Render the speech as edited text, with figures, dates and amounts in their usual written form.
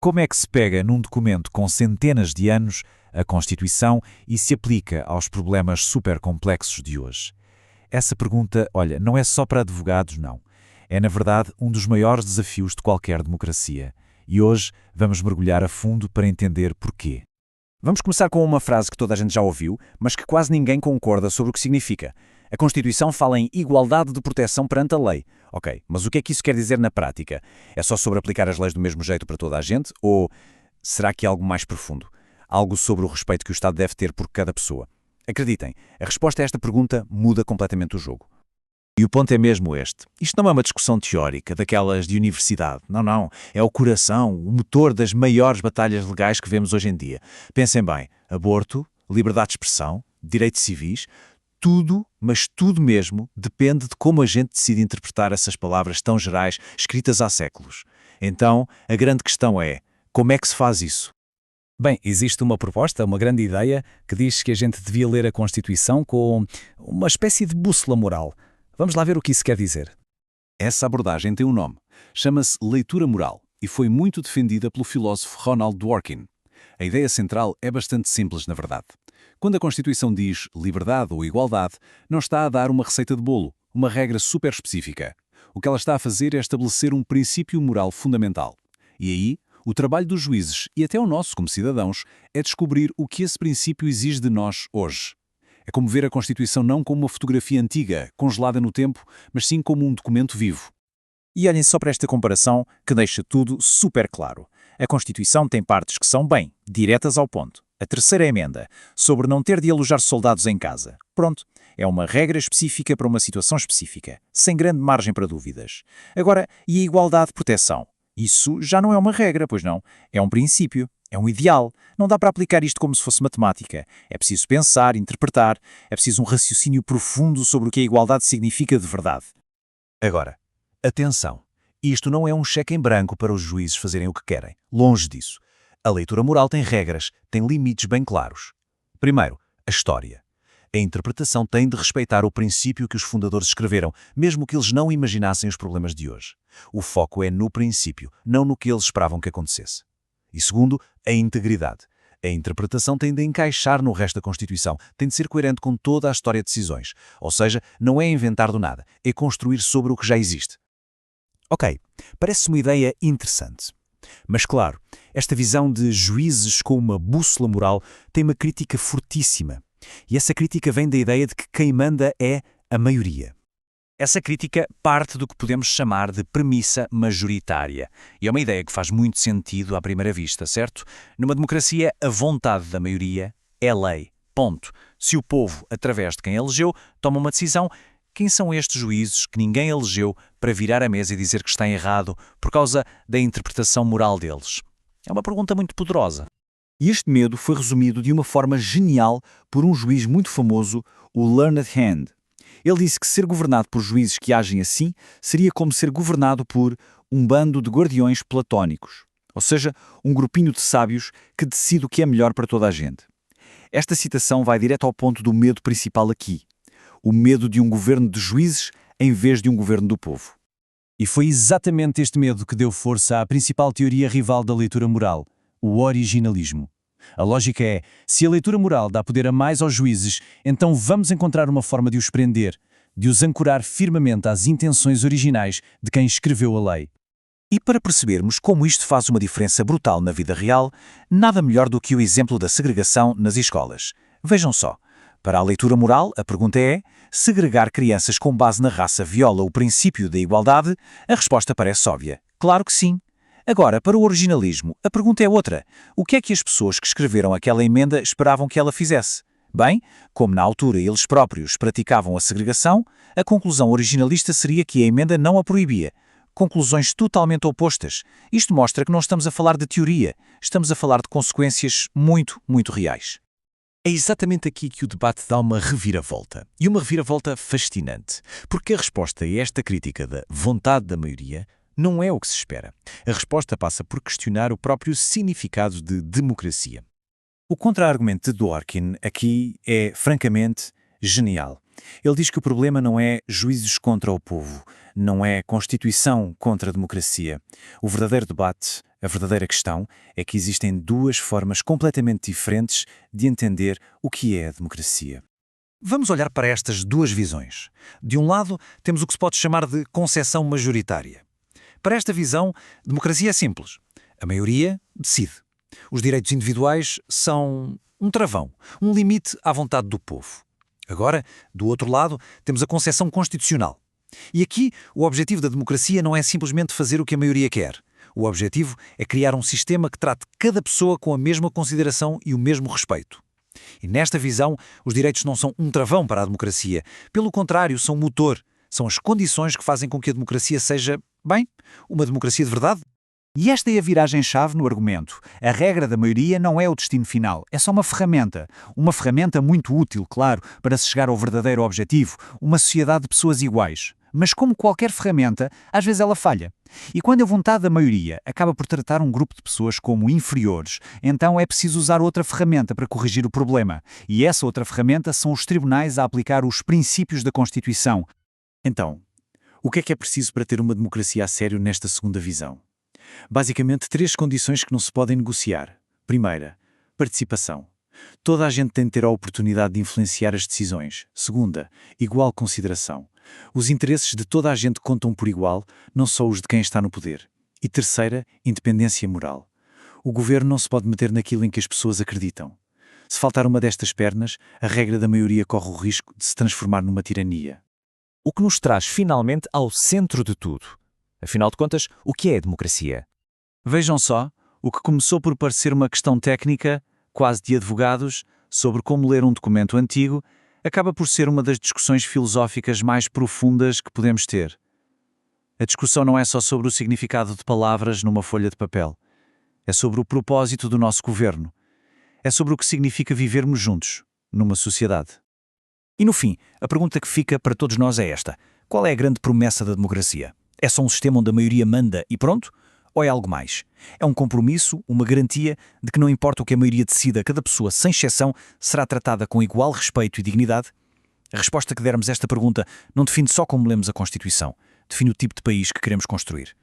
Como é que se pega num documento com centenas de anos, a Constituição, e se aplica aos problemas supercomplexos de hoje? Essa pergunta, olha, não é só para advogados, não. É, na verdade, um dos maiores desafios de qualquer democracia. E hoje vamos mergulhar a fundo para entender porquê. Vamos começar com uma frase que toda a gente já ouviu, mas que quase ninguém concorda sobre o que significa. A Constituição fala em igualdade de proteção perante a lei. Ok, mas o que é que isso quer dizer na prática? É só sobre aplicar as leis do mesmo jeito para toda a gente? Ou será que é algo mais profundo? Algo sobre o respeito que o Estado deve ter por cada pessoa? Acreditem, a resposta a esta pergunta muda completamente o jogo. E o ponto é mesmo este. Isto não é uma discussão teórica, daquelas de universidade. Não. É o coração, o motor das maiores batalhas legais que vemos hoje em dia. Pensem bem, aborto, liberdade de expressão, direitos civis, tudo, mas tudo mesmo, depende de como a gente decide interpretar essas palavras tão gerais, escritas há séculos. Então, a grande questão é, como é que se faz isso? Bem, existe uma proposta, uma grande ideia, que diz que a gente devia ler a Constituição com uma espécie de bússola moral. Vamos lá ver o que isso quer dizer. Essa abordagem tem um nome. Chama-se leitura moral e foi muito defendida pelo filósofo Ronald Dworkin. A ideia central é bastante simples, na verdade. Quando a Constituição diz liberdade ou igualdade, não está a dar uma receita de bolo, uma regra super específica. O que ela está a fazer é estabelecer um princípio moral fundamental. E aí, o trabalho dos juízes e até o nosso como cidadãos é descobrir o que esse princípio exige de nós hoje. É como ver a Constituição não como uma fotografia antiga, congelada no tempo, mas sim como um documento vivo. E olhem só para esta comparação que deixa tudo super claro. A Constituição tem partes que são, bem, diretas ao ponto. A terceira emenda, sobre não ter de alojar soldados em casa. Pronto, é uma regra específica para uma situação específica, sem grande margem para dúvidas. Agora, e a igualdade de proteção? Isso já não é uma regra, pois não. É um princípio, é um ideal. Não dá para aplicar isto como se fosse matemática. É preciso pensar, interpretar, é preciso um raciocínio profundo sobre o que a igualdade significa de verdade. Agora, atenção, isto não é um cheque em branco para os juízes fazerem o que querem. Longe disso. A leitura moral tem regras, tem limites bem claros. Primeiro, a história. A interpretação tem de respeitar o princípio que os fundadores escreveram, mesmo que eles não imaginassem os problemas de hoje. O foco é no princípio, não no que eles esperavam que acontecesse. E segundo, a integridade. A interpretação tem de encaixar no resto da Constituição, tem de ser coerente com toda a história de decisões. Ou seja, não é inventar do nada, é construir sobre o que já existe. Ok, parece uma ideia interessante. Mas claro, esta visão de juízes com uma bússola moral tem uma crítica fortíssima. E essa crítica vem da ideia de que quem manda é a maioria. Essa crítica parte do que podemos chamar de premissa majoritária. E é uma ideia que faz muito sentido à primeira vista, certo? Numa democracia, a vontade da maioria é lei. Ponto. Se o povo, através de quem elegeu, toma uma decisão, quem são estes juízes que ninguém elegeu para virar a mesa e dizer que está errado por causa da interpretação moral deles? É uma pergunta muito poderosa. E este medo foi resumido de uma forma genial por um juiz muito famoso, o Learned Hand. Ele disse que ser governado por juízes que agem assim seria como ser governado por um bando de guardiões platónicos, ou seja, um grupinho de sábios que decide o que é melhor para toda a gente. Esta citação vai direto ao ponto do medo principal aqui, o medo de um governo de juízes em vez de um governo do povo. E foi exatamente este medo que deu força à principal teoria rival da leitura moral, o originalismo. A lógica é, se a leitura moral dá poder a mais aos juízes, então vamos encontrar uma forma de os prender, de os ancorar firmemente às intenções originais de quem escreveu a lei. E para percebermos como isto faz uma diferença brutal na vida real, nada melhor do que o exemplo da segregação nas escolas. Vejam só, para a leitura moral, a pergunta é, segregar crianças com base na raça viola o princípio da igualdade? A resposta parece óbvia. Claro que sim. Agora, para o originalismo, a pergunta é outra. O que é que as pessoas que escreveram aquela emenda esperavam que ela fizesse? Bem, como na altura eles próprios praticavam a segregação, a conclusão originalista seria que a emenda não a proibia. Conclusões totalmente opostas. Isto mostra que não estamos a falar de teoria, estamos a falar de consequências muito, muito reais. É exatamente aqui que o debate dá uma reviravolta. E uma reviravolta fascinante. Porque a resposta a esta crítica da vontade da maioria não é o que se espera. A resposta passa por questionar o próprio significado de democracia. O contra-argumento de Dworkin aqui é, francamente, genial. Ele diz que o problema não é juízos contra o povo, não é Constituição contra a democracia. O verdadeiro debate, a verdadeira questão, é que existem duas formas completamente diferentes de entender o que é a democracia. Vamos olhar para estas duas visões. De um lado, temos o que se pode chamar de concepção majoritária. Para esta visão, democracia é simples. A maioria decide. Os direitos individuais são um travão, um limite à vontade do povo. Agora, do outro lado, temos a concepção constitucional. E aqui, o objetivo da democracia não é simplesmente fazer o que a maioria quer. O objetivo é criar um sistema que trate cada pessoa com a mesma consideração e o mesmo respeito. E nesta visão, os direitos não são um travão para a democracia. Pelo contrário, são motor. São as condições que fazem com que a democracia seja, bem, uma democracia de verdade. E esta é a viragem-chave no argumento. A regra da maioria não é o destino final, é só uma ferramenta. Uma ferramenta muito útil, claro, para se chegar ao verdadeiro objetivo, uma sociedade de pessoas iguais. Mas como qualquer ferramenta, às vezes ela falha. E quando a vontade da maioria acaba por tratar um grupo de pessoas como inferiores, então é preciso usar outra ferramenta para corrigir o problema. E essa outra ferramenta são os tribunais a aplicar os princípios da Constituição. Então, o que é preciso para ter uma democracia a sério nesta segunda visão? Basicamente, 3 condições que não se podem negociar. Primeira, participação. Toda a gente tem de ter a oportunidade de influenciar as decisões. Segunda, igual consideração. Os interesses de toda a gente contam por igual, não só os de quem está no poder. E terceira, independência moral. O governo não se pode meter naquilo em que as pessoas acreditam. Se faltar uma destas pernas, a regra da maioria corre o risco de se transformar numa tirania. O que nos traz finalmente ao centro de tudo. Afinal de contas, o que é a democracia? Vejam só, o que começou por parecer uma questão técnica, quase de advogados, sobre como ler um documento antigo, acaba por ser uma das discussões filosóficas mais profundas que podemos ter. A discussão não é só sobre o significado de palavras numa folha de papel. É sobre o propósito do nosso governo. É sobre o que significa vivermos juntos, numa sociedade. E no fim, a pergunta que fica para todos nós é esta. Qual é a grande promessa da democracia? É só um sistema onde a maioria manda e pronto? Ou é algo mais? É um compromisso, uma garantia de que não importa o que a maioria decida, cada pessoa, sem exceção, será tratada com igual respeito e dignidade? A resposta que dermos a esta pergunta não define só como lemos a Constituição, define o tipo de país que queremos construir.